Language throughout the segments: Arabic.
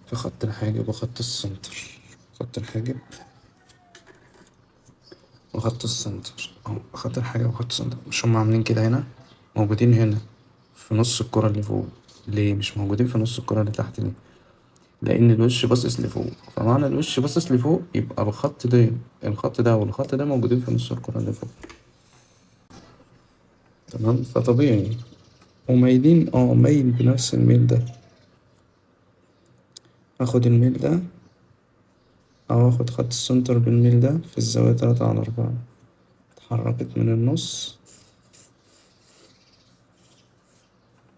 في خط الحاجب وخط السنتر. خط الحاجب وخط السنتر اهو، خط الحاجب وخط السنتر مش هما عاملين كده هنا؟ موجودين هنا في نص الكرة اللي فوق. ليه مش موجودين في نص الكرة اللي تحت دي؟ لأن الوش باصص لفوق، فمعنى الوش باصص لفوق يبقى الخط ده، الخط ده والخط ده موجودين في نص الكرة اللي فوق. تمام، فطبيعي ومايلين، مايل بنفس الميل ده. اخد الميل ده او اخد خط السنتر بالميل ده في الزاوية 3/4. اتحركت من النص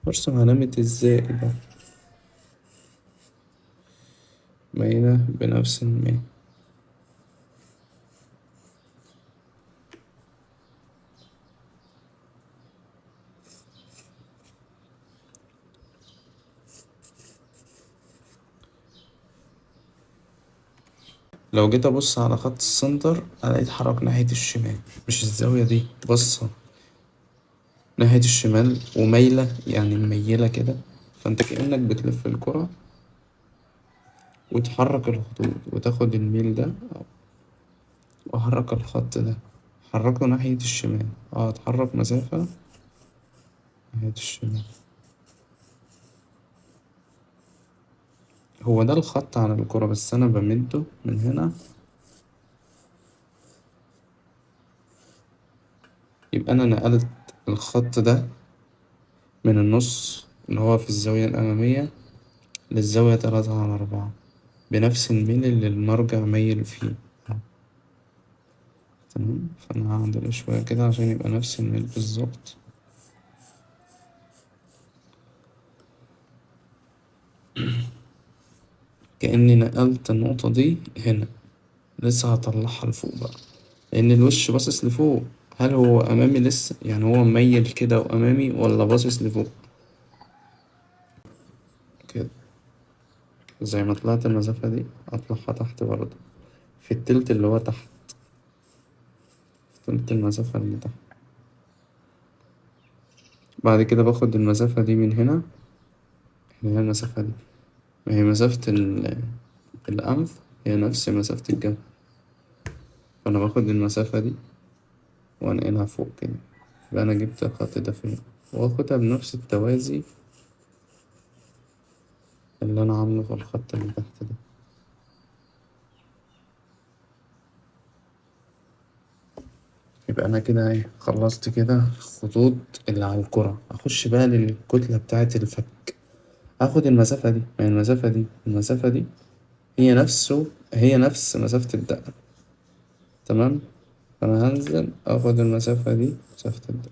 وارسم علامة الزائدة، مايلة بنفس الميل. لو جيت ابص على خط السنتر الاقي اتحرك ناحية الشمال، مش الزاوية دي بصة ناحية الشمال ومايلة، يعني مميلة كده. فانت كأنك بتلف الكرة وتحرك الخطوط وتاخد الميل ده وأحرك الخط ده، حركه ناحية الشمال، اتحرك مسافة ناحية الشمال. هو ده الخط على الكرة، بس أنا بمده من هنا. يبقى أنا نقلت الخط ده من النص اللي هو في الزاوية الأمامية للزاوية 3/4 بنفس الميل اللي المرجع ميل فيه. تمام، فأنا هعدله شوية كده عشان يبقى نفس الميل بالظبط. كأني نقلت النقطة دي هنا، لسه هطلعها لفوق بقى لأن الوش باصص لفوق. هل هو أمامي لسه، يعني هو مميل كده وأمامي، ولا باصص لفوق كده؟ زي ما طلعت المسافة دي أطلعها تحت برضه، في التلت اللي هو تحت، في تلت المسافة اللي تحت. بعد كده باخد المسافة دي من هنا، اللي هي المسافة دي، ما هي مسافة الأنف هي نفس مسافة الجبهة، فأنا باخد المسافة دي وأنقلها فوق كده. يبقى أنا جبت الخط ده فين، وآخدها بنفس التوازي اللي أنا عامله في الخط اللي تحت ده. يبقى أنا كده إيه، خلصت كده الخطوط اللي على الكرة. أخش بقى للكتلة بتاعة الفك. هاخد المسافة دي، ما هي المسافة دي، المسافة دي هي نفس مسافة الدقة. تمام، فأنا هنزل أخد المسافة دي، مسافة الدقة.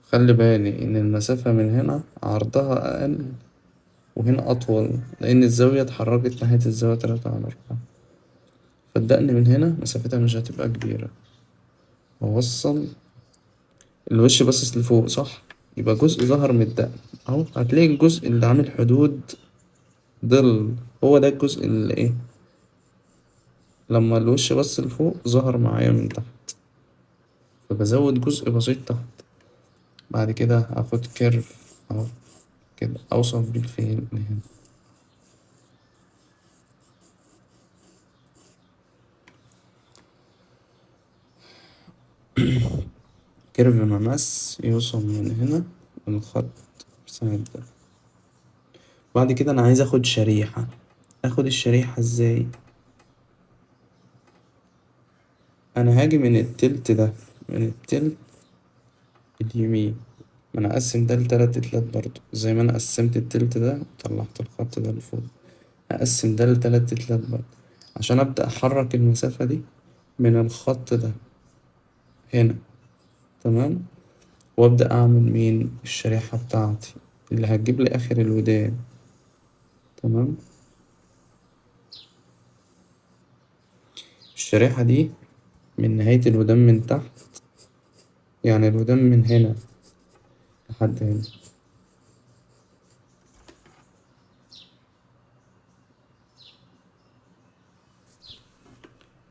خلي بالي إن المسافة من هنا عرضها أقل وهنا أطول، لأن الزاوية اتحركت ناحية الزاوية 3/4. فالدقن من هنا مسافتها مش هتبقى كبيرة. وأوصل الوش باصص لفوق صح، يبقى جزء ظهر من الدقن أهو. هتلاقي الجزء اللي عامل حدود ظل هو ده الجزء اللي إيه، لما الوش بص لفوق ظهر معايا من تحت، فبزود جزء بسيط تحت. بعد كده هاخد كيرف أهو كده أوصل بيه لفين، لهنا. كيرف ممس يوصل من هنا للخط بسند ده. بعد كده أنا عايز أخد شريحة. أخد الشريحة إزاي؟ أنا هاجي من التلت ده، من التلت اليمين. ما أنا أقسم ده لتلات تلات برضه، زي ما أنا قسمت التلت ده وطلعت الخط ده لفوق، هقسم ده لتلات تلات برضه عشان أبدأ أحرك المسافة دي من الخط ده هنا. تمام، وأبدأ أعمل مين الشريحة بتاعتي اللي هتجيب لي آخر الودان. تمام، الشريحة دي من نهاية الودان من تحت، يعني الودان من هنا لحد هنا.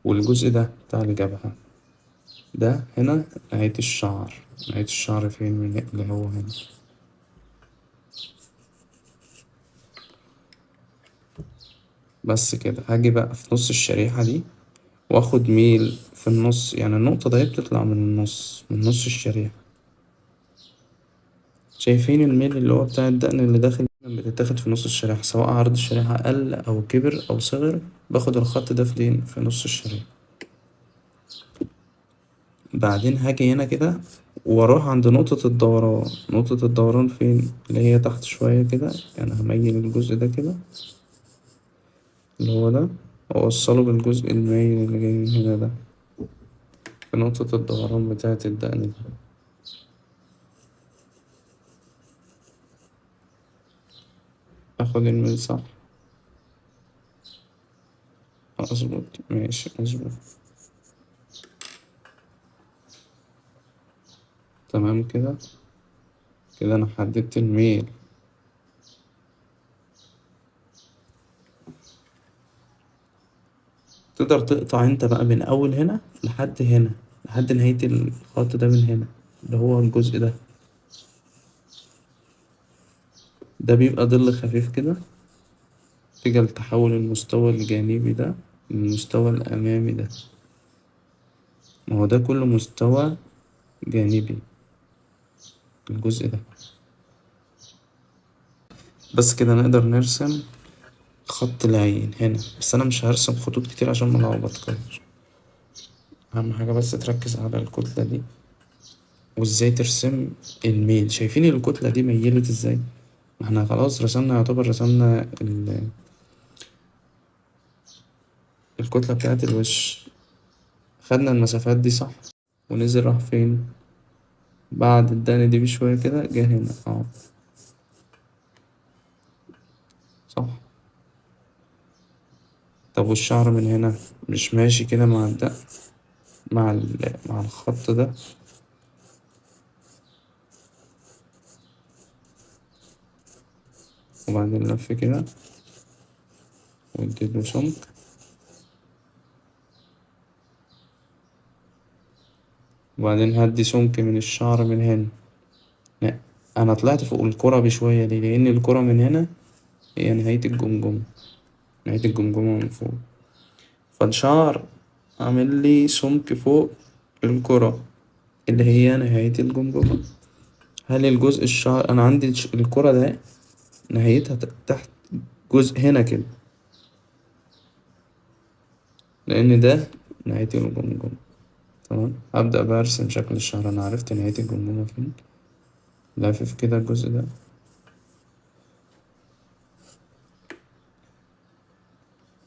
والجزء ده بتاع الجبهة ده هنا نهاية الشعر. نهاية الشعر فين، من اللي هو هنا. بس كده هاجي بقى في نص الشريحة دي واخد ميل في النص، يعني النقطة دي بتطلع من النص، من نص الشريحة. شايفين الميل اللي هو بتاع الدقن اللي داخل بتتاخد في نص الشريحة، سواء عرض الشريحة قل أو كبر أو صغر، باخد الخط ده فين، في نص الشريحة. بعدين هاجي هنا كده واروح عند نقطة الدوران. نقطة الدوران فين؟ اللي هي تحت شوية كده، يعني هميل الجزء ده كده اللي هو ده، وأوصله بالجزء المايل اللي جاي من هنا ده، في نقطة الدوران بتاعة الدقن دي. أخد الميل صح. أظبط، ماشي أظبط. تمام كده. كده أنا حددت الميل. تقدر تقطع انت بقى من اول هنا لحد هنا، لحد نهاية الخط ده من هنا، اللي هو الجزء ده. ده بيبقى ظل خفيف كده، تجي لتحول المستوى الجانبي ده للمستوى الأمامي ده. ما هو ده كله مستوى جانبي، الجزء ده. بس كده نقدر نرسم خط العين هنا، بس أنا مش هرسم خطوط كتير عشان ما نلخبطكش. أهم حاجة بس تركز على الكتلة دي وازاي ترسم الميل. شايفين الكتلة دي ميلت ازاي؟ احنا خلاص رسمنا، يعتبر رسمنا الكتلة بتاعت الوش. خدنا المسافات دي صح، ونزل راح فين بعد الدقن دي بشوية كده، جه هنا صح. طب والشعر من هنا مش ماشي كده مع الدقن، مع الخط ده؟ وبعدين لف كده واديله سمك. وبعدين هدي سمك من الشعر من هنا. لا، انا طلعت فوق الكرة بشوية ليه؟ لان الكرة من هنا هي نهاية الجمجمة، نهاية الجمجمة من فوق. فالشعر عامل لي سمك فوق الكرة اللي هي نهاية الجمجمة. هل الجزء الشعر أنا عندي الكرة ده نهايتها تحت جزء هنا كده، لأن ده نهاية الجمجمة. تمام، أبدأ بقى أرسم شكل الشعر. أنا عرفت نهاية الجمجمة فين، لافف كده الجزء ده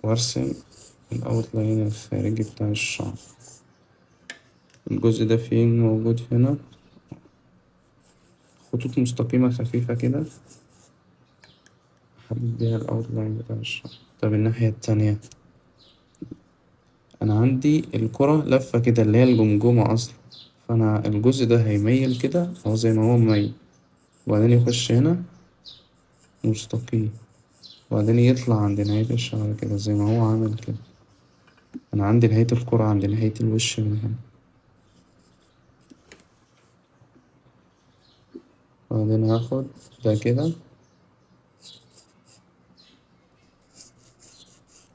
وأرسم الأوتلاين الخارجي بتاع الشعر. الجزء ده فين؟ موجود هنا، خطوط مستقيمة خفيفة كده أحدد بيها الأوتلاين بتاع الشعر. طب الناحية التانية، أنا عندي الكرة لفة كده اللي هي الجمجمة أصلا، فأنا الجزء ده هيميل كده أهو زي ما هو مميل، وبعدين يخش هنا مستقيم، وبعدين يطلع عند نهاية الشعر كده زي ما هو عامل كده. أنا عندي نهاية الكرة عند نهاية الوش من هنا. وبعدين هاخد ده كده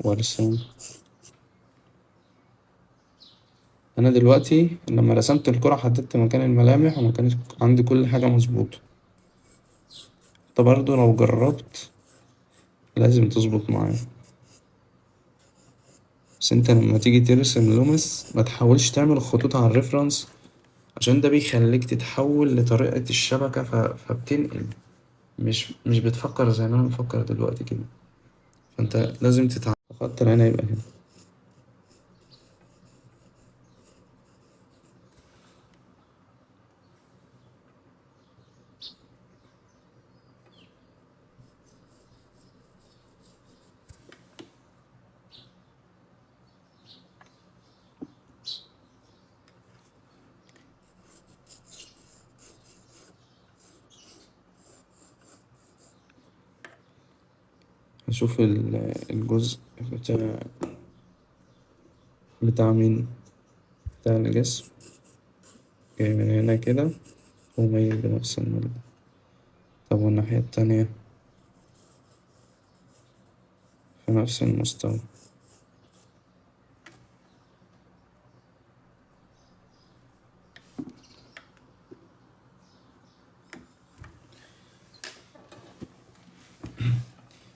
وأرسم. أنا دلوقتي لما رسمت الكرة حددت مكان الملامح ومكان، عندي كل حاجة مظبوطة. طب برضه لو جربت لازم تظبط معايا. بس انت لما تيجي ترسم لومس ما تحاولش تعمل الخطوط على الريفرنس، عشان ده بيخليك تتحول لطريقة الشبكة فبتنقل، مش بتفكر زي ما انا بفكر دلوقتي كده. فانت لازم تتعلم. خط العين هيبقى هنا. هشوف الجزء بتاع مين، بتاع الجسم، جاي من هنا كده وميل بنفس المدى. طب والناحية التانية في نفس المستوى.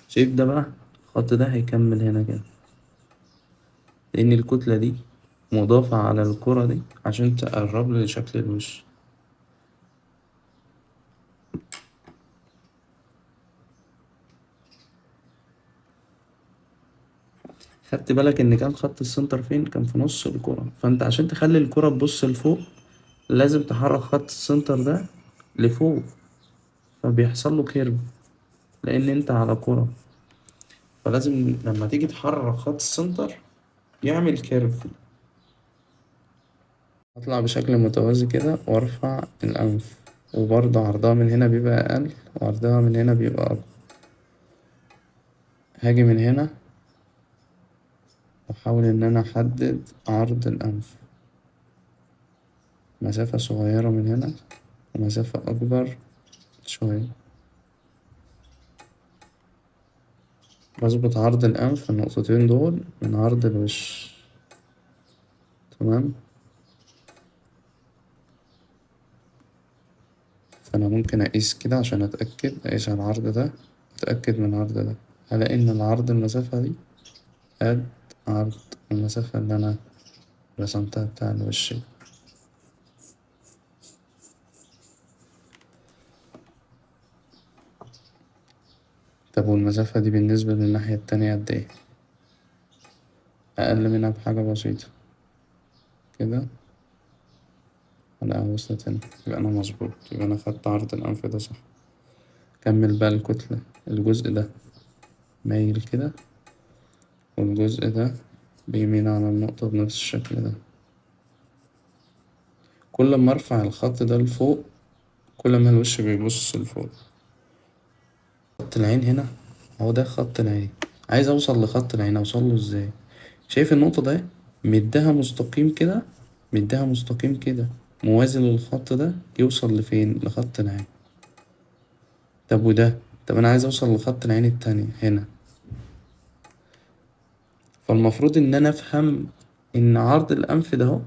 شايف ده بقى، الخط ده هيكمل هنا كده، لأن الكتلة دي مضافة على الكرة دي عشان تقرب لي لشكل الوش. خدت بالك إن كان خط السنتر فين؟ كان في نص الكرة، فأنت عشان تخلي الكرة تبص لفوق لازم تحرك خط السنتر ده لفوق، فبيحصل له كيرف لأن أنت على كرة، فلازم لما تيجي تحرك خط السنتر يعمل كيرف. أطلع بشكل متوازي كده وأرفع الأنف، وبرضه عرضها من هنا بيبقى أقل وعرضها من هنا بيبقى أكبر. هاجي من هنا وأحاول إن أنا أحدد عرض الأنف، مسافة صغيرة من هنا ومسافة أكبر شوية. بظبط عرض الأنف النقطتين دول من عرض الوش. تمام. فأنا ممكن أقيس كده عشان أتأكد، أقيس على العرض ده، أتأكد من العرض ده، هلاقي إن العرض المسافة دي قد عرض المسافة اللي أنا رسمتها بتاع الوش. طب والمسافة دي بالنسبة للناحية التانية قد إيه؟ أقل منها بحاجة بسيطة كده. أنا وصلت هنا، يبقى أنا مظبوط، يبقى أنا خدت عرض الأنف ده صح. كمل بقى الكتلة، الجزء ده مايل كده والجزء ده بيميل على النقطة بنفس الشكل ده. كل ما أرفع الخط ده لفوق كل ما الوش بيبص لفوق. خط العين هنا، هو ده خط العين، عايز أوصل لخط العين أوصله إزاي؟ شايف النقطة ده مديها مستقيم كده، مديها مستقيم كده موازي للخط ده يوصل لفين؟ لخط العين. طب وده، طب أنا عايز أوصل لخط العين التاني هنا، فالمفروض إن أنا أفهم إن عرض الأنف ده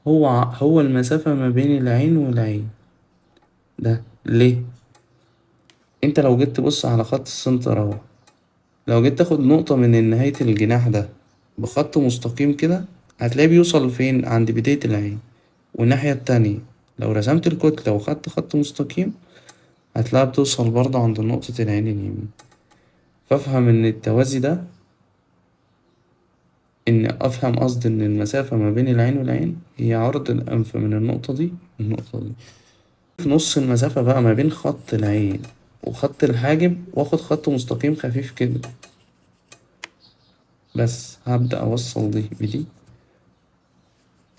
هو المسافة ما بين العين والعين. ده ليه؟ أنت لو جيت تبص على خط السنتر أهو، لو جيت تاخد نقطة من نهاية الجناح ده بخط مستقيم كده هتلاقيه بيوصل فين؟ عند بداية العين. والناحية التانية لو رسمت الكتلة وخدت خط مستقيم هتلاقيها بتوصل برضه عند نقطة العين اليمين. فافهم إن التوازي ده، إن أفهم قصدي إن المسافة ما بين العين والعين هي عرض الأنف من النقطة دي للنقطة دي. في نص المسافة بقى ما بين خط العين وخط الحاجب واخد خط مستقيم خفيف كده، بس هبدأ أوصل دي بدي.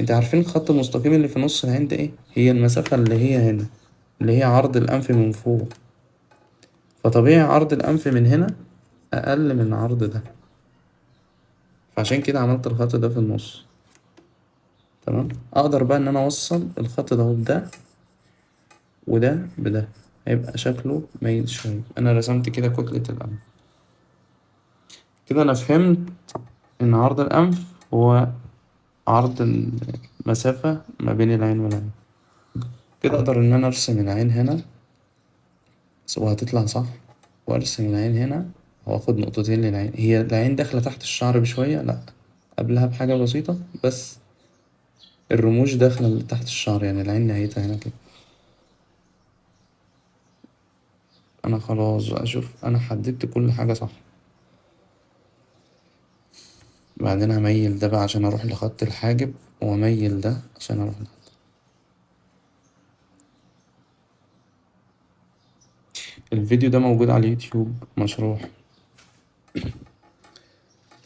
انت عارفين الخط المستقيم اللي في نص العين ده ايه؟ هي المسافة اللي هي هنا، اللي هي عرض الأنف من فوق، فطبيعي عرض الأنف من هنا أقل من العرض ده، فعشان كده عملت الخط ده في النص. تمام. أقدر بقى إن أنا أوصل الخط ده بده وده بده، هيبقى شكله مايل شوية. أنا رسمت كده كتلة الأنف كده. أنا فهمت إن عرض الأنف هو عرض المسافة ما بين العين والعين. كده أقدر إن أنا أرسم العين هنا وهتطلع صح، وأرسم العين هنا وآخد نقطتين للعين. هي العين داخلة تحت الشعر بشوية، لأ قبلها بحاجة بسيطة بس، الرموش داخلة تحت الشعر، يعني العين نهايتها هنا كده. أنا خلاص بقى، شوف أنا حددت كل حاجة صح. بعدين هميل ده بقى عشان أروح لخط الحاجب، وأميل ده عشان أروح لخط. الفيديو ده موجود على اليوتيوب مشروح.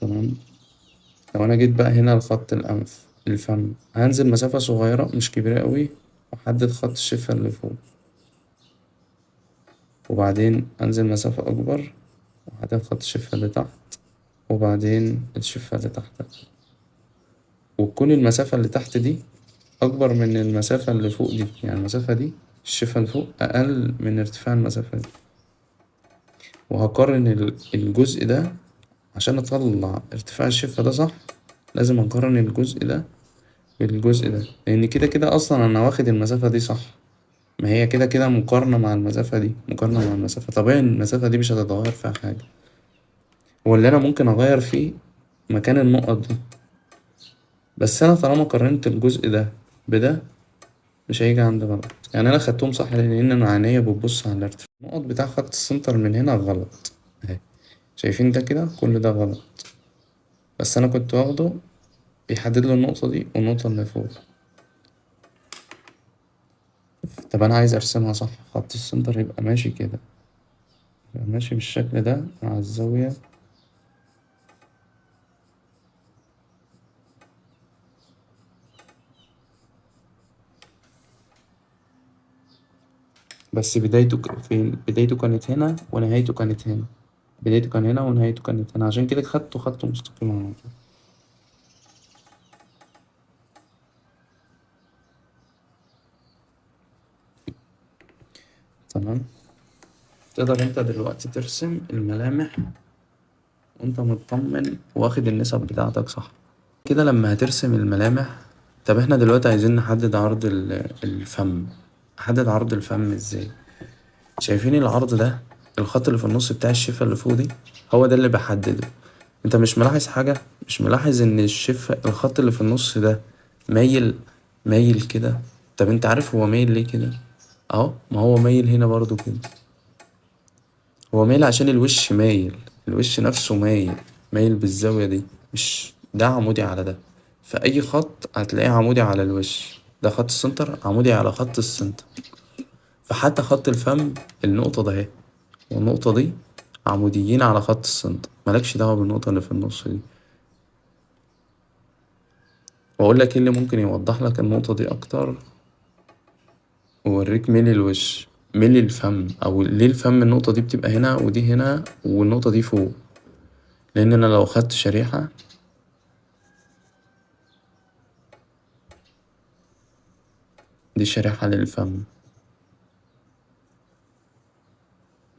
تمام. لو أنا جيت بقى هنا لخط الأنف الفم، هنزل مسافة صغيرة مش كبيرة قوي وأحدد خط الشفة اللي فوق، وبعدين أنزل مسافة أكبر وأحدد خط الشفة اللي تحت، وبعدين الشفة اللي تحت، وتكون المسافة اللي تحت دي أكبر من المسافة اللي فوق دي. يعني المسافة دي الشفة اللي فوق أقل من ارتفاع المسافة دي، وهقارن الجزء ده عشان اطلع ارتفاع الشفة ده صح لازم اقارن الجزء ده بالجزء ده، لان كده كده اصلا انا واخد المسافة دي صح. ما هي كده كده مقارنة مع المسافة دي، مقارنة مع المسافة، طبيعي المسافة دي مش هتتغير فيها حاجة. واللي انا ممكن اغير فيه مكان النقط دي، بس انا طالما قارنت الجزء ده بده مش هيجي عندي غلط. يعني انا خدتهم صح لان انا عينيا بتبص على الارتفاع. النقط بتاع خط السنتر من هنا غلط اهي، شايفين ده كده كل ده غلط، بس انا كنت واخده بيحدد لي النقطة دي والنقطة اللي فوق. طب انا عايز ارسمها صح، خط السنتر يبقى ماشي كده، يبقى ماشي بالشكل ده مع الزاوية. بس بدايته فين؟ بدايته كانت هنا ونهايته كانت هنا، بدايته كان هنا ونهايته كانت هنا، عشان كده خدته خط مستقيم على طول. تمام. تقدر انت دلوقتي ترسم الملامح وانت مطمن واخد النسب بتاعتك صح. كده لما هترسم الملامح، طب احنا دلوقتي عايزين نحدد عرض الفم. احدد عرض الفم ازاي؟ شايفين العرض ده؟ الخط اللي في النص بتاع الشفة اللي فوق دي هو ده اللي بحدده. انت مش ملاحظ حاجة؟ مش ملاحظ ان الشفة الخط اللي في النص ده مايل، مايل كده؟ طب انت عارف هو مايل ليه كده؟ اهو، ما هو مايل هنا برضو كده. هو مايل عشان الوش مايل، الوش نفسه مايل، مايل بالزاوية دي، مش ده عمودي على ده. فأي خط هتلاقيه عمودي على الوش، ده خط السنتر عمودي على خط السنتر. فحتى خط الفم النقطة ده اهي والنقطة دي عموديين على خط السنتر، مالكش دعوة بالنقطة اللي في النص دي. وأقول لك ايه اللي ممكن يوضح لك النقطة دي أكتر، وأوريك ميل الوش، ميل الفم، أو ليه الفم النقطة دي بتبقى هنا ودي هنا والنقطة دي فوق. لأن أنا لو خدت شريحة، دي شريحة للفم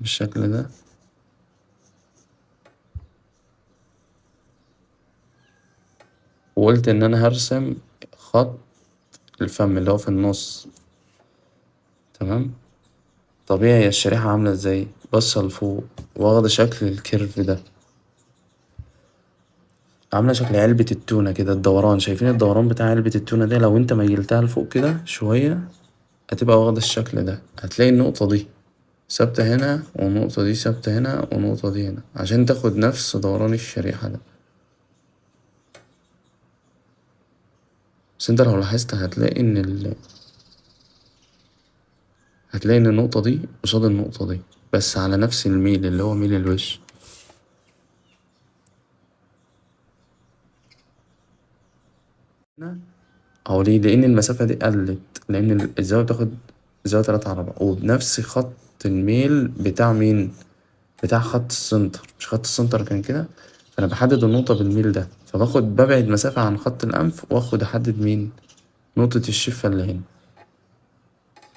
بالشكل ده، وقلت إن أنا هرسم خط الفم اللي هو في النص. تمام. طبيعي الشريحة عاملة ازاي؟ باصة لفوق واخدة شكل الكيرف ده، عاملة شكل علبة التونة كده، الدوران. شايفين الدوران بتاع علبة التونة ده؟ لو انت ميلتها لفوق كده شوية هتبقى واخدة الشكل ده. هتلاقي النقطة دي ثابتة هنا والنقطة دي ثابتة هنا والنقطة دي هنا عشان تاخد نفس دوران الشريحة ده. بس انت لو لاحظت هتلاقي ان النقطة دي قصاد النقطة دي بس على نفس الميل اللي هو ميل الوش. هنا أو ليه؟ لأن المسافة دي قلت، لأن الزاوية بتاخد زاوية 3/4 وبنفس خط الميل بتاع مين؟ بتاع خط السنتر. مش خط السنتر كان كده؟ فأنا بحدد النقطة بالميل ده، ببعد مسافة عن خط الأنف وآخد أحدد مين؟ نقطة الشفة اللي هنا.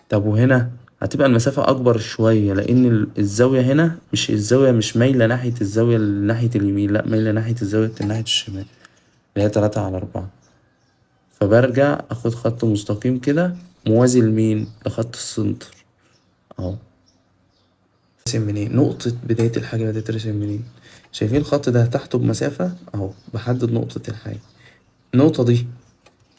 طب وهنا هتبقى المسافة أكبر شوية لأن الزاوية هنا مش الزاوية مش مايلة ناحية الزاوية اللي ناحية اليمين، لأ مايلة ناحية الزاوية اللي ناحية الشمال اللي هي 3/4. فبرجع اخد خط مستقيم كده موازي لمين؟ لخط السنتر اهو. ترسم منين؟ نقطة بداية الحاجة دي ترسم منين؟ شايفين الخط ده تحته بمسافة اهو، بحدد نقطة الحاجة. النقطة دي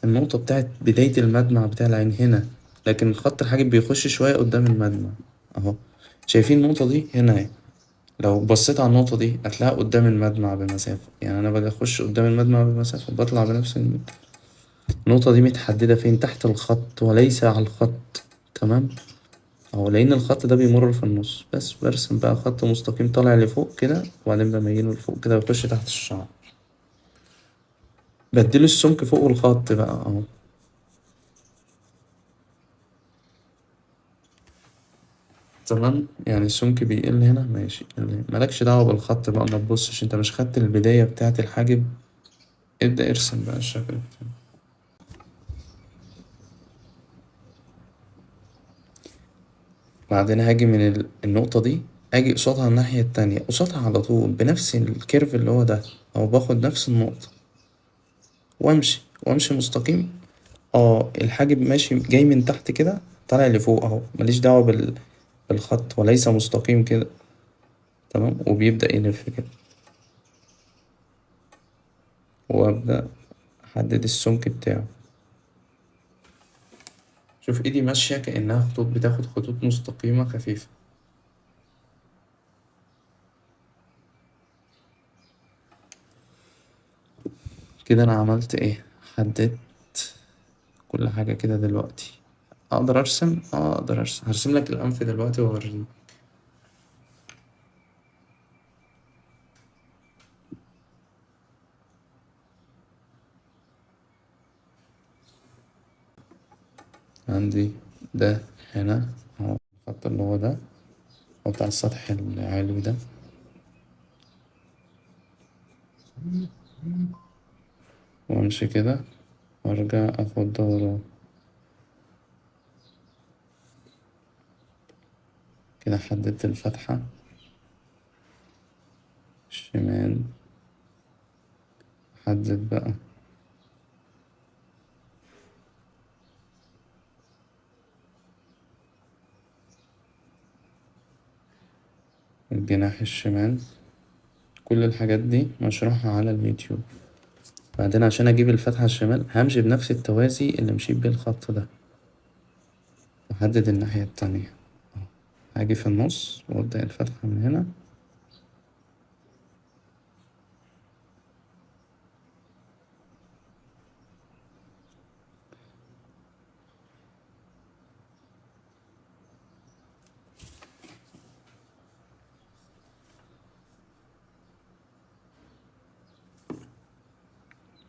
النقطة بتاعت بداية المدمع بتاع العين هنا، لكن خط الحاجب بيخش شوية قدام المدمع اهو. شايفين النقطة دي هنا اهي، لو بصيت على النقطة دي هتلاقيها قدام المدمع بمسافة. يعني أنا باجي أخش قدام المدمع بمسافة بطلع بنفس النقطة دي متحددة فين؟ تحت الخط وليس على الخط. تمام. أهو لأن الخط ده بيمر في النص، بس برسم بقى خط مستقيم طالع لفوق كده وبعدين بميله لفوق كده ويخش تحت الشعر، بديله السمك فوق الخط بقى أهو. تمام. يعني السمك بيقل هنا ماشي، مالكش دعوة بالخط بقى، ما تبصش، انت مش خدت البداية بتاعة الحاجب. ابدأ ارسم بقى الشكل بتاعه. بعدين هاجي من النقطة دي اجي قصادها الناحية التانية، قصادها على طول بنفس الكيرف اللي هو ده، او باخد نفس النقطة وامشي مستقيم. اه الحاجب ماشي جاي من تحت كده طالع لفوق اهو، ماليش دعوة بالخط، وليس مستقيم كده. تمام، وبيبدأ يلف كده، وابدأ احدد السمك بتاعه. شوف ايدي ماشية كأنها خطوط، بتاخد خطوط مستقيمة خفيفة. كده انا عملت ايه؟ حددت كل حاجة كده دلوقتي. اقدر ارسم، اقدر ارسم، هرسم لك الانف دلوقتي واوريك. عندي ده هنا اهو، الخط اللي هو ده هو بتاع السطح العلوي ده، وامشي كده وارجع اخد دورة. كده حددت الفتحة الشمال. حدد بقى الجناح الشمال. كل الحاجات دي مشروحة على اليوتيوب. بعدين عشان اجيب الفتحة الشمال همشي بنفس التوازي اللي مشيت بيه الخط ده، واحدد الناحية التانية. هاجي في النص وابدأ الفتحة من هنا.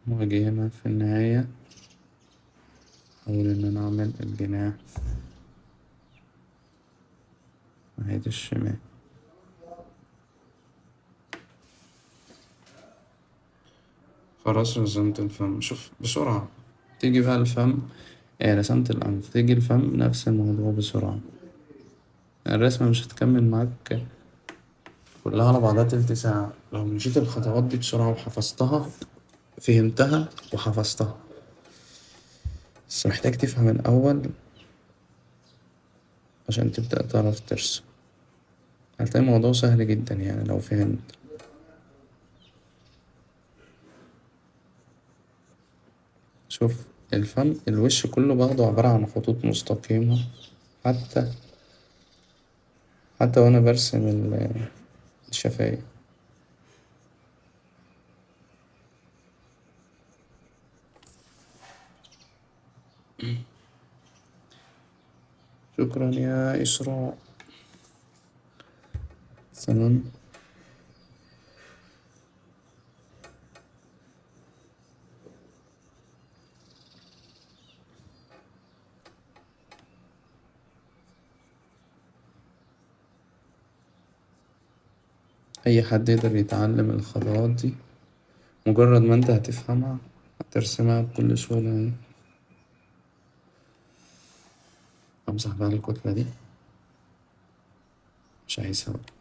واجي هنا في النهاية احاول ان انا اعمل الجناح ناحية الشمال. خلاص رسمت الفم. شوف بسرعة تيجي بقى الفم. رسمت الأنف، تيجي الفم نفس الموضوع بسرعة. الرسمة مش هتكمل معاك كلها على بعضها تلت ساعة لو مشيت الخطوات دي بسرعة وحفظتها. فهمتها وحفظتها، بس محتاج تفهم الأول عشان تبدأ تعرف ترسم. هتلاقي الموضوع سهل جدا يعني لو فهمت. شوف الفم الوش كله باخده عبارة عن خطوط مستقيمة. حتى حتى وأنا برسم الشفايف. شكرا يا إسراء. تمام. أي حد يقدر يتعلم الخطوات دي، مجرد ما انت هتفهمها هترسمها بكل سهولة يعني. امسح بقى الكتلة دي، مش عايزها بقى،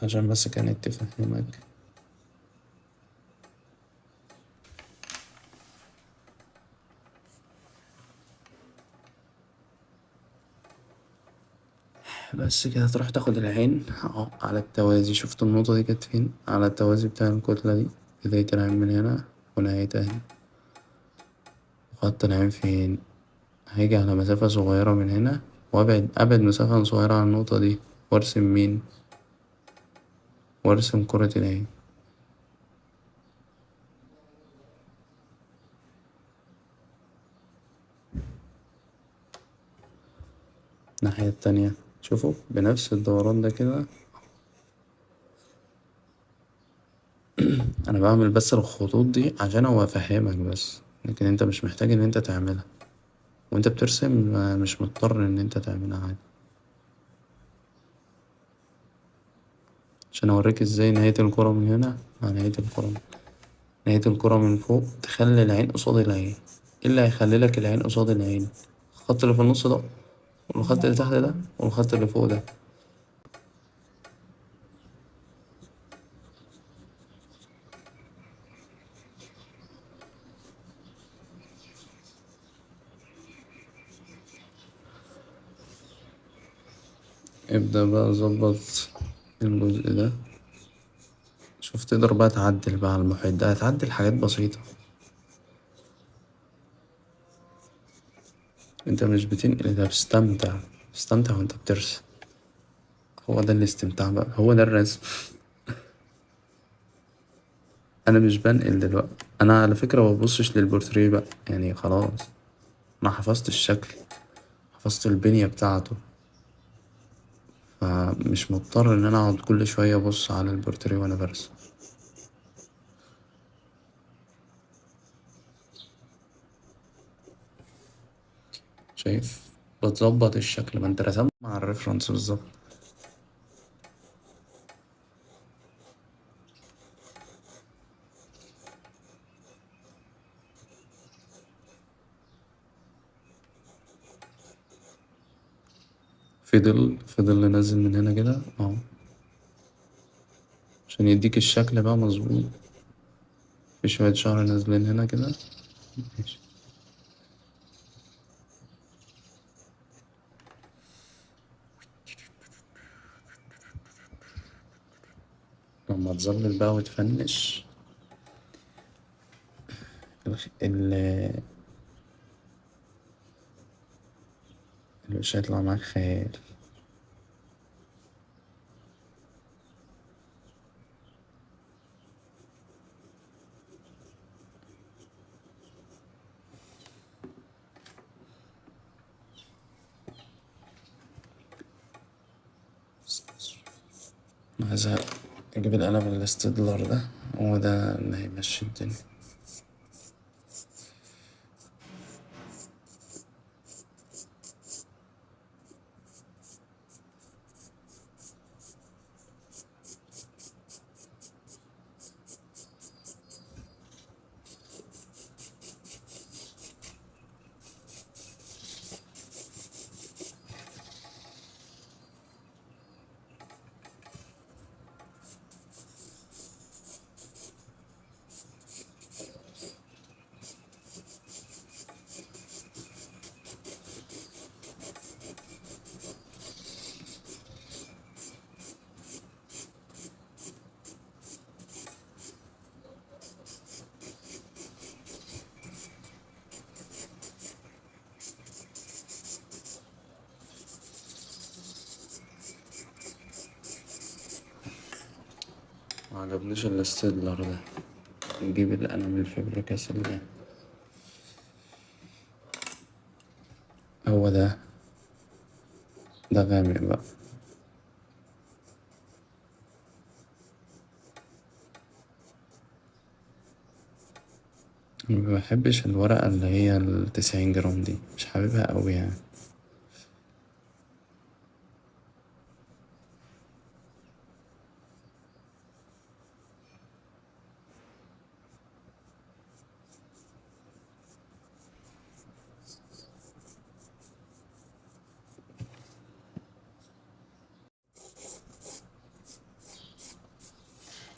عشان بس كانت تفهمك. بس كده تروح تاخد العين اهو على التوازي. شفت النقطة دي كانت فين؟ على التوازي بتاع الكتلة دي. بداية العين من هنا ونهايتها هنا. وخط العين فين؟ هيجي على مسافة صغيرة من هنا، وأبعد مسافة صغيرة عن النقطة دي، وأرسم مين؟ وأرسم كرة العين. الناحية التانية شوفوا بنفس الدوران ده كده. انا بعمل بس الخطوط دي عشان هو افهمك بس، لكن انت مش محتاج ان انت تعملها. وانت بترسم مش مضطر ان انت تعملها عادي. عشان اوريك ازاي نهاية الكرة من هنا مع نهاية الكرة من فوق تخلي العين قصاد العين. ايه اللي هيخلي لك العين قصاد العين؟ الخط اللي في النص ده، والخط اللي تحت ده والخط اللي فوق ده. ابدأ بقى ظبط الجزء ده. شوف تقدر بقى تعدل بقى على المحيط ده، هتعدل حاجات بسيطة. انت مش بتنقل ده، بتستمتع. بتستمتع وانت بترسم. هو ده الاستمتاع بقى، هو ده الرسم. انا مش بنقل دلوقتي، انا على فكرة مببصش للبورتريه بقى، يعني خلاص. انا حفظت الشكل، حفظت البنية بتاعته، فمش مضطر ان انا اقعد كل شوية ابص على البورتريه وانا برسم. شايف؟ بتظبط الشكل، ما انت رسمت مع الريفرنس بالظبط. في ظل نازل من هنا كده اهو، عشان يديك الشكل بقى مظبوط. في شوية شعر نازلين هنا كده. ماشي. لما تظلل بقى وتفنش ال- الوش هيطلع معاك خيال. عايز اجيب القلم الاستدلر ده، هو ده اللي هيمشي الدنيا. معجبنيش الاستدلر ده، نجيب القلم الفبريكاسل ده. هو ده غامق بقى. مبحبش الورقة اللي هي ال90 جرام دي، مش حاببها أوي يعني.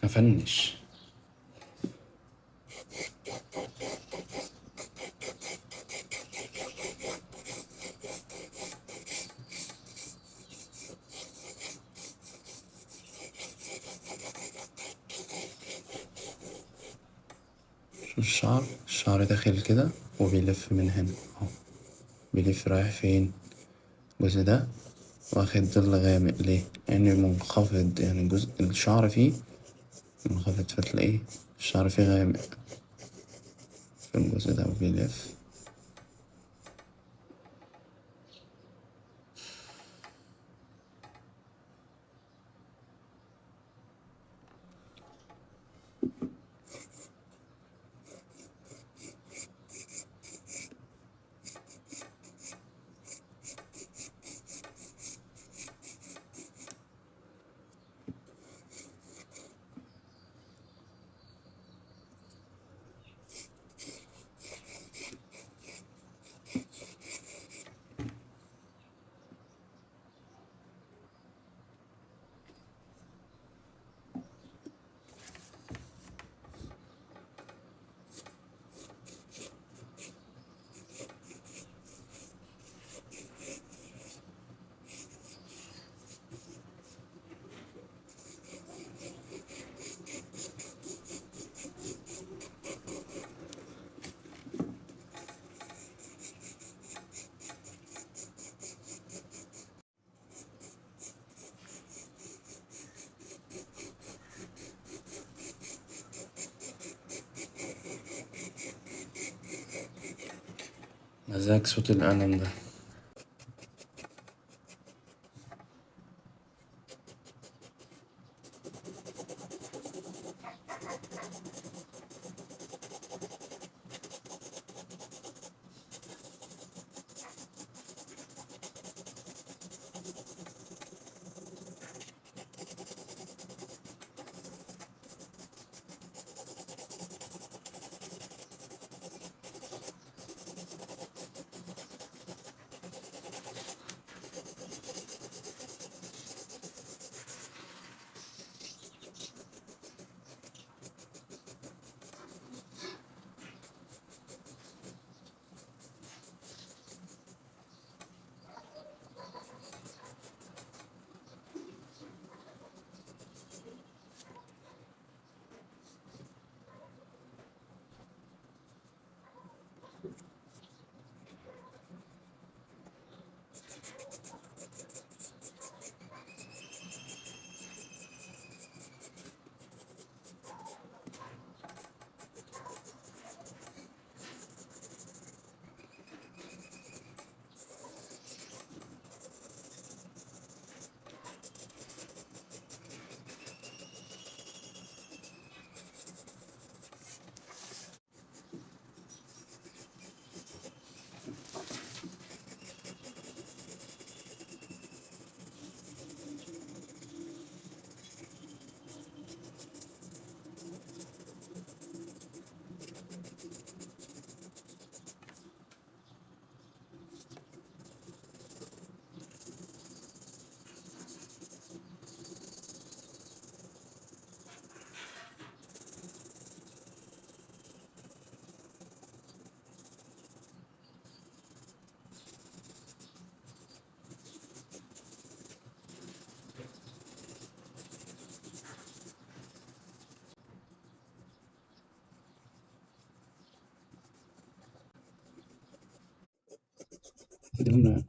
أفنش. شوف الشعر داخل كده وبيلف من هنا اهو، بيلف رايح فين؟ الجزء ده واخد ظل غامق ليه؟ لأنه منخفض، يعني جزء الشعر فيه منخفض، فتلاقيه الشعر فيه غامق في الجزء ده وبيلف. مزاج صوت القلم ده. دول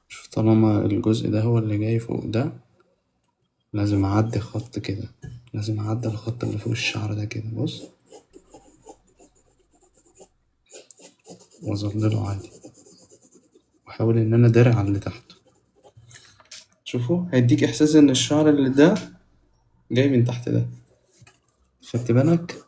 شوف، طالما الجزء ده هو اللي جاي فوق ده، لازم أعدي خط كده، لازم أعدي الخط اللي فوق الشعر ده كده، بص، وأظلله عادي، وأحاول إن أنا أداري على اللي تحته. شوفوا، هيديك إحساس إن الشعر اللي ده جاي من تحت ده. خدت بالك؟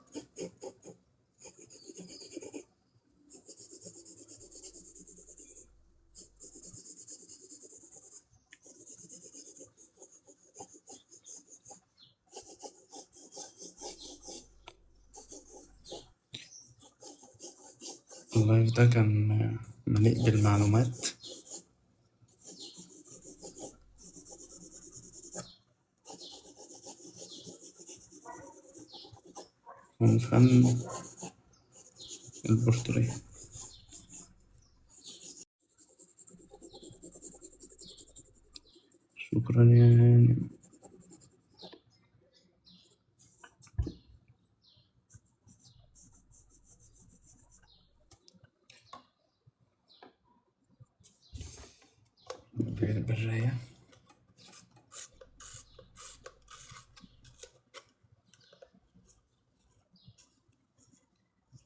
اللايف ده كان مليء بالمعلومات من فن البورتريه. شكرا يا البراية.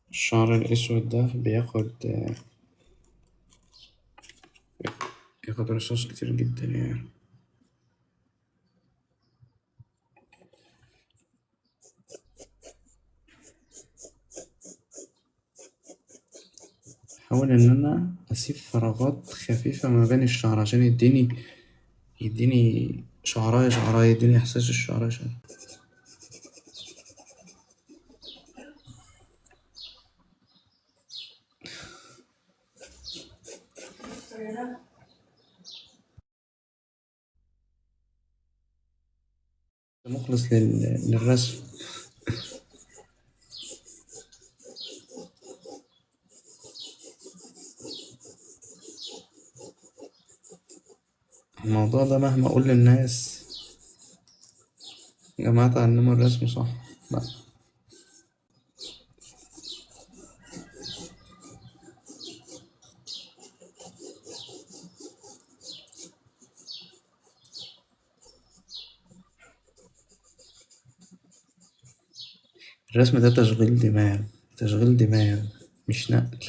الشعر الأسود ده بياخد رصاص كتير جدا يعني. حاول إن أنا أسيب فراغات خفيفة ما بين الشعر عشان يديني يديني شعراية شعراية، يديني إحساس الشعراية شعراية. مخلص للرسم. الموضوع ده مهما أقول للناس يا جماعة اتعلموا الرسم صح، لأ. الرسم ده تشغيل دماغ، تشغيل دماغ، مش نقل.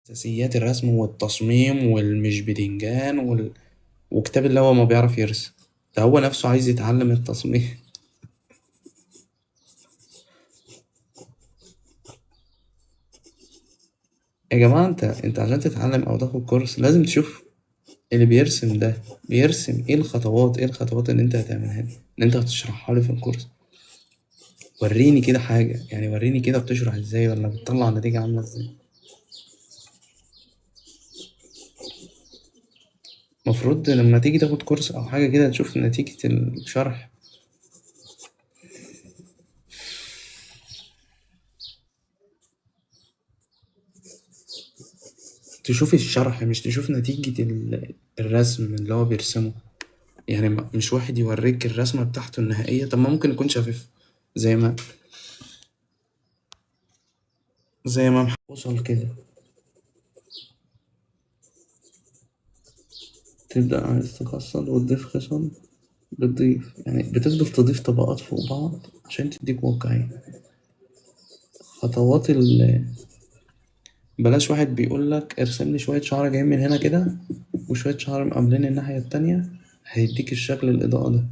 أساسيات الرسم والتصميم والمش بتنجان وكتاب اللي هو ما بيعرف يرسم، ده هو نفسه عايز يتعلم التصميم. يا جماعة انت عشان تتعلم او تاخد كورس لازم تشوف اللي بيرسم ده بيرسم ايه الخطوات، ايه الخطوات اللي انت هتعملها لي، اللي انت هتشرحها لي في الكورس. وريني كده حاجة، يعني وريني كده بتشرح ازاي ولا بتطلع نتيجة عاملة ازاي. المفروض لما تيجي تاخد كورس او حاجة كده تشوف نتيجة الشرح. تشوف الشرح مش تشوف نتيجة الرسم اللي هو بيرسمه. يعني مش واحد يوريك الرسمة بتاعته النهائية، طب ما ممكن يكون شفاف زي ما وصل كده. تبدأ عايز تخصص وتضيف خصال، بتضيف يعني بتفضل تضيف طبقات فوق بعض عشان تديك واقعية. خطوات بلاش واحد بيقولك ارسم لي شوية شعر جايين من هنا كده وشوية شعر مقابلين الناحية التانية هيديك الشكل الإضاءة ده.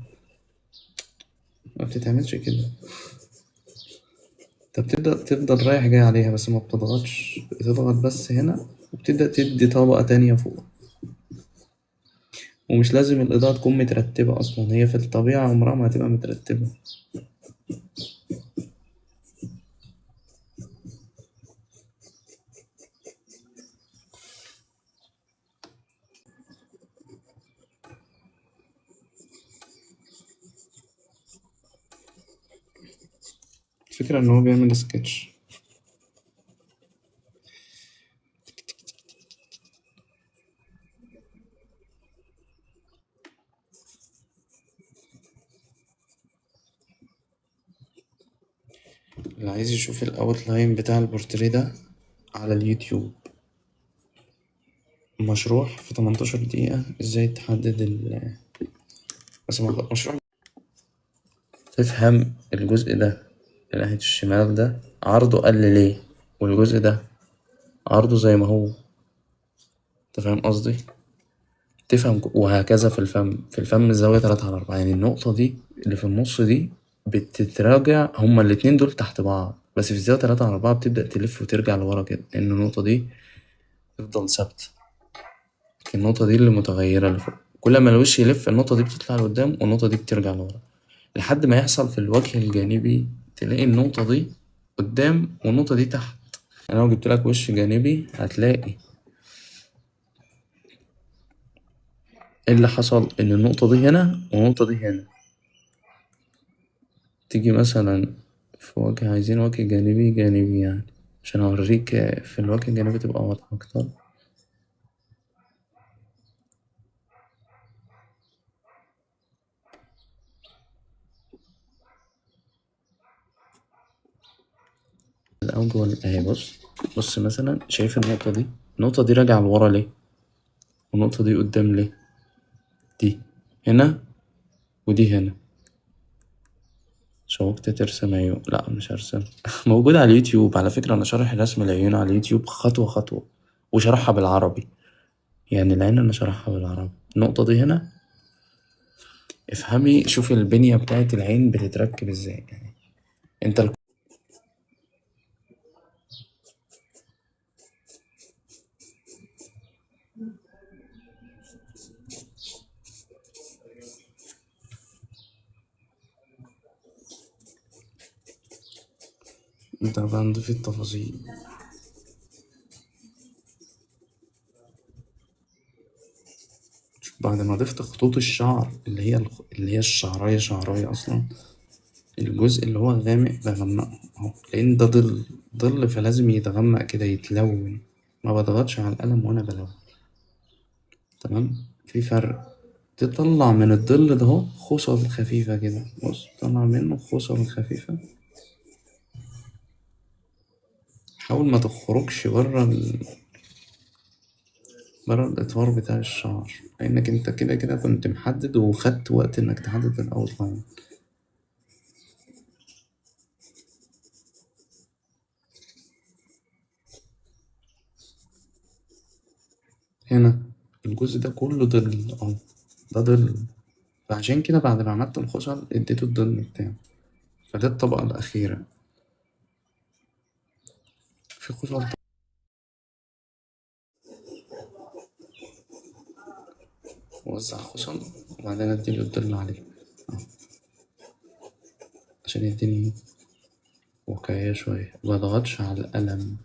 ما بتتعملش كده. انت بتبدأ تفضل رايح جاي عليها بس ما بتضغطش، بتضغط بس هنا وبتبدأ تدي طبقة تانية فوق. ومش لازم الإضاءة تكون مترتبة أصلا، هي في الطبيعة عمرها ما هتبقى مترتبة. الفكرة إن هو بيعمل سكتش. اللي عايز يشوف الأوتلاين بتاع البورتريه ده على اليوتيوب، مشروح في 18 دقيقة ازاي تحدد بس مشروع. تفهم الجزء ده اللي ناحية الشمال ده عرضه قل ليه، والجزء ده عرضه زي ما هو. انت فاهم قصدي؟ تفهم وهكذا في الفم، في الفم الزاوية 3/4، يعني النقطة دي اللي في النص دي بتتراجع، هما الاتنين دول تحت بعض بس في الزاوية 3/4 بتبدأ تلف وترجع لورا كده لأن النقطة دي تفضل ثابتة. النقطة دي اللي متغيرة لفوق، كل ما الوش يلف النقطة دي بتطلع لقدام والنقطة دي بترجع لورا لحد ما يحصل في الوجه الجانبي تلاقي النقطة دي قدام والنقطة دي تحت. أنا لو جبتلك وش جانبي هتلاقي إيه اللي حصل، إن النقطة دي هنا والنقطة دي هنا. تيجي مثلا في وجه، عايزين وجه جانبي جانبي يعني عشان أوريك في الوجه الجانبي تبقى واضحة أكتر. الأول أهي بص مثلا شايف النقطة دي راجعة لورا ليه والنقطة دي قدام ليه، دي هنا ودي هنا. شوقت ترسم عيون؟ لا مش هرسم. موجود على اليوتيوب على فكرة، أنا شارح رسم العيون على اليوتيوب خطوة خطوة وشرحها بالعربي. يعني العين انا شرحها بالعربي. النقطة دي هنا افهمي، شوفي البنية بتاعت العين بتتركب ازاي. يعني انت انت بقى نضيف التفاصيل. بعد ما ضفت خطوط الشعر اللي هي الشعراية شعراية اصلا، الجزء اللي هو غامق بغمقه اهو، لان ده ظل فلازم يتغمق كده يتلون. ما بضغطش على القلم وانا بلون. تمام. في فرق. تطلع من الظل ده اهو خصل خفيفة كده، بص طلع منه خصل خفيفة. حاول ما تخرجش بره الإطار بتاع الشعر، لأنك انت كده كده كنت محدد وخدت وقت انك تحدد الأوتلاين. هنا الجزء ده كله ظل اهو، ده ظل. فعشان كده بعد ما عملت الخصل اديته الظل بتاعه. فده الطبقة الأخيرة. في خصل وزع خصل وبعدين اديله الظل عليه اهو، عشان يديني واقعية شوية، مبضغطش على القلم.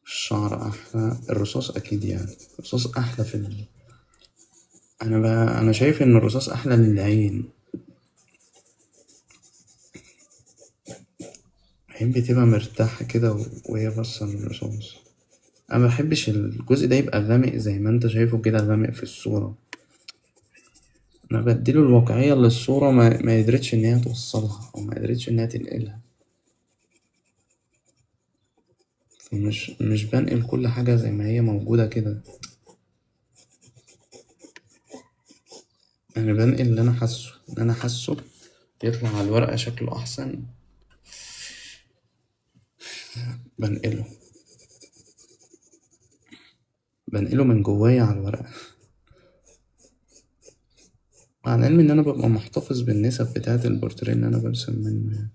الشعر أحلى، الرصاص أكيد يعني. الرصاص أحلى أنا شايف إن الرصاص أحلى للعين. العين بتبقى مرتاحة كده وهي باصة للرصاص. أنا مبحبش الجزء ده يبقى غامق زي ما أنت شايفه كده غامق في الصورة. أنا بديله الواقعية اللي الصورة ما قدرتش إن هي توصلها أو ما قدرتش إن هي تنقلها. فمش بنقل كل حاجة زي ما هي موجودة كده. أنا بنقل اللي أنا حاسه يطلع على الورقة شكله أحسن. بنقله بنقله من جوايا على الورقة، مع العلم إن أنا ببقى محتفظ بالنسب بتاعة البورتريه اللي أنا برسم منه يعني.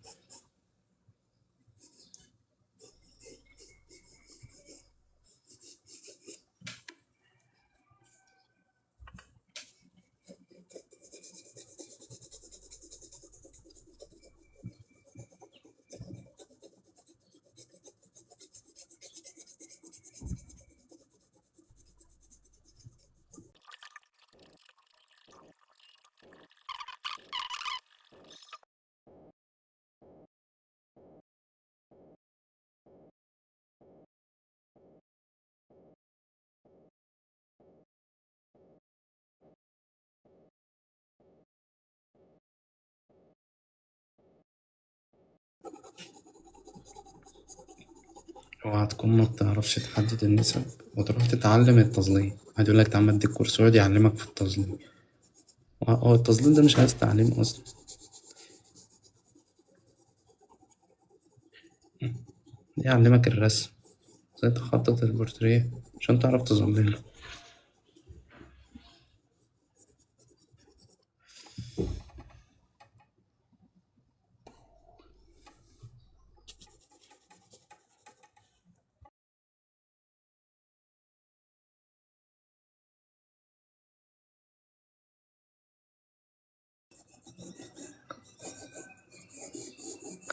اوعى تكون ما بتعرفش تحدد النسب وتروح تتعلم التظليل. واحد يقولك تعمل اديك كورس يقعد يعلمك في التظليل. هو التظليل ده مش عايز تعليم أصلا. يعلمك الرسم، ازاي تخطط البورتريه عشان تعرف تظلله.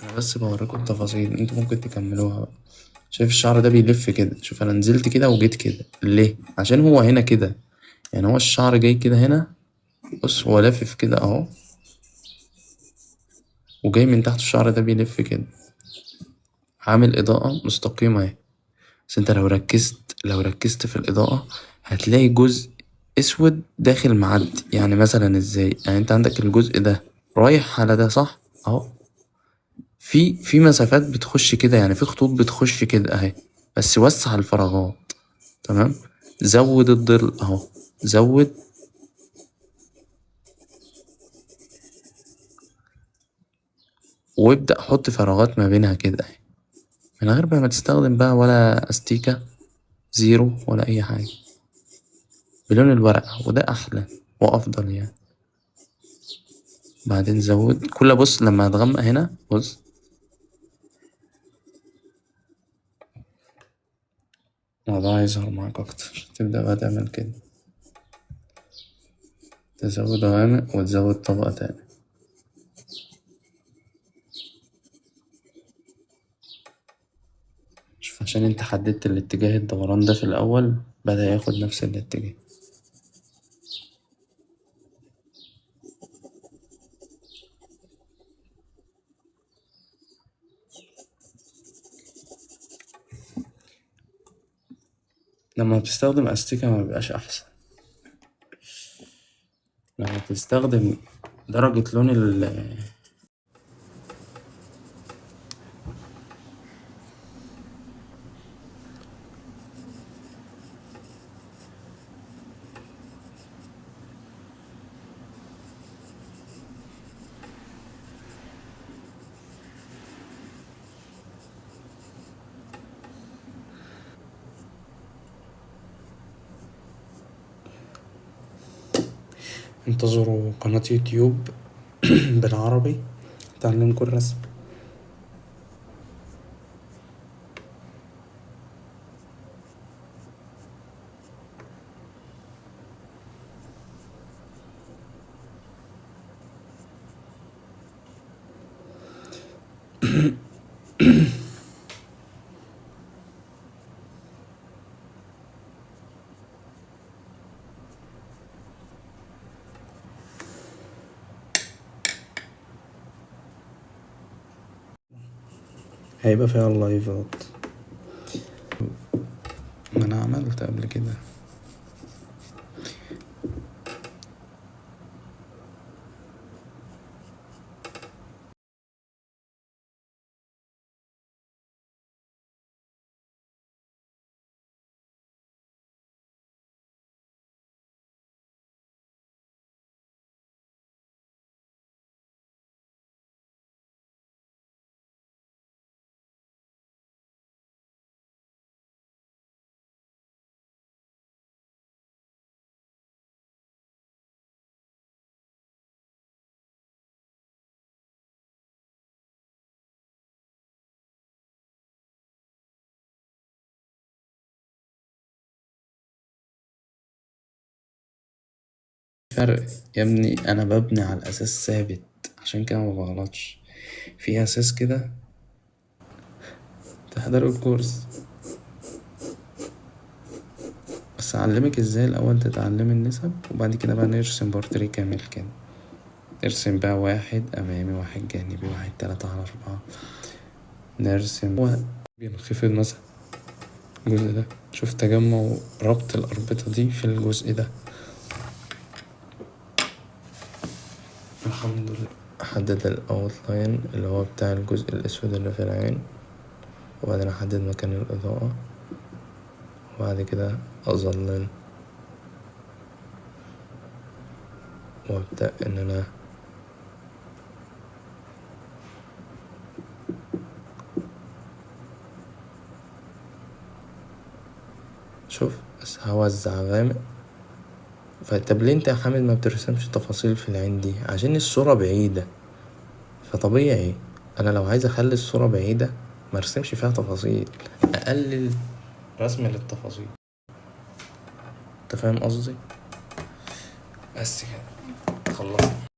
أنا بس بوريكوا التفاصيل، انتوا ممكن تكملوها بقى. شايف الشعر ده بيلف كده؟ شوف أنا نزلت كده وجيت كده ليه؟ عشان هو هنا كده، يعني هو الشعر جاي كده هنا. بص هو لافف كده اهو، وجاي من تحت الشعر ده بيلف كده، عامل إضاءة مستقيمة اهي. بس انت لو ركزت في الإضاءة هتلاقي جزء أسود داخل معدي. يعني مثلا ازاي؟ يعني انت عندك الجزء ده رايح على ده صح اهو، في مسافات بتخش كده، يعني في خطوط بتخش كده اهي، بس وسع الفراغات. تمام. زود الظل اهو، زود. وابدأ حط فراغات ما بينها كده اهي، من غير بقى ما تستخدم بقى ولا استيكة زيرو ولا أي حاجة، بلون الورقة، وده أحلى وأفضل يعني. بعدين زود كل، بص لما هتغمق هنا بص، الموضوع هيظهر معاك أكتر، تبدأ بقى تعمل كده، تزود غامق وتزود طبقة تاني. شوف عشان انت حددت الاتجاه الدوران ده في الأول، بدأ ياخد نفس الاتجاه. لما بتستخدم أستيكة ما بيبقاش أحسن، لما بتستخدم درجة لون انتظروا قناة يوتيوب بالعربي تعلمكم الرسم. هيبقى فيها اللايفات، ما انا عملت قبل كده. فرق يا ابني، انا ببني على الاساس ثابت، عشان كده ما بغلطش في اساس كده. تحضروا الكورس، بس اعلمك ازاي الاول تتعلم النسب، وبعد كده بقى نرسم بورتريه كامل كده. نرسم بقى واحد امامي، واحد جانبي، واحد 3/4. نرسم بينخفض مثلا الجزء ده، شوف تجمع ربط الأربطة دي في الجزء ده. الحمد لله. أحدد الأوتلاين اللي هو بتاع الجزء الأسود اللي في العين، وبعدين أحدد مكان الإضاءة، وبعد كده أظلل، وأبدأ إن أنا شوف بس هوزع غامق. طب ليه انت يا حامد ما بترسمش تفاصيل في العين دي؟ عشان الصورة بعيدة، فطبيعي انا لو عايز اخلي الصورة بعيدة مرسمش فيها تفاصيل، اقلل رسم للتفاصيل. انت فاهم قصدي؟ بس كده خلصت.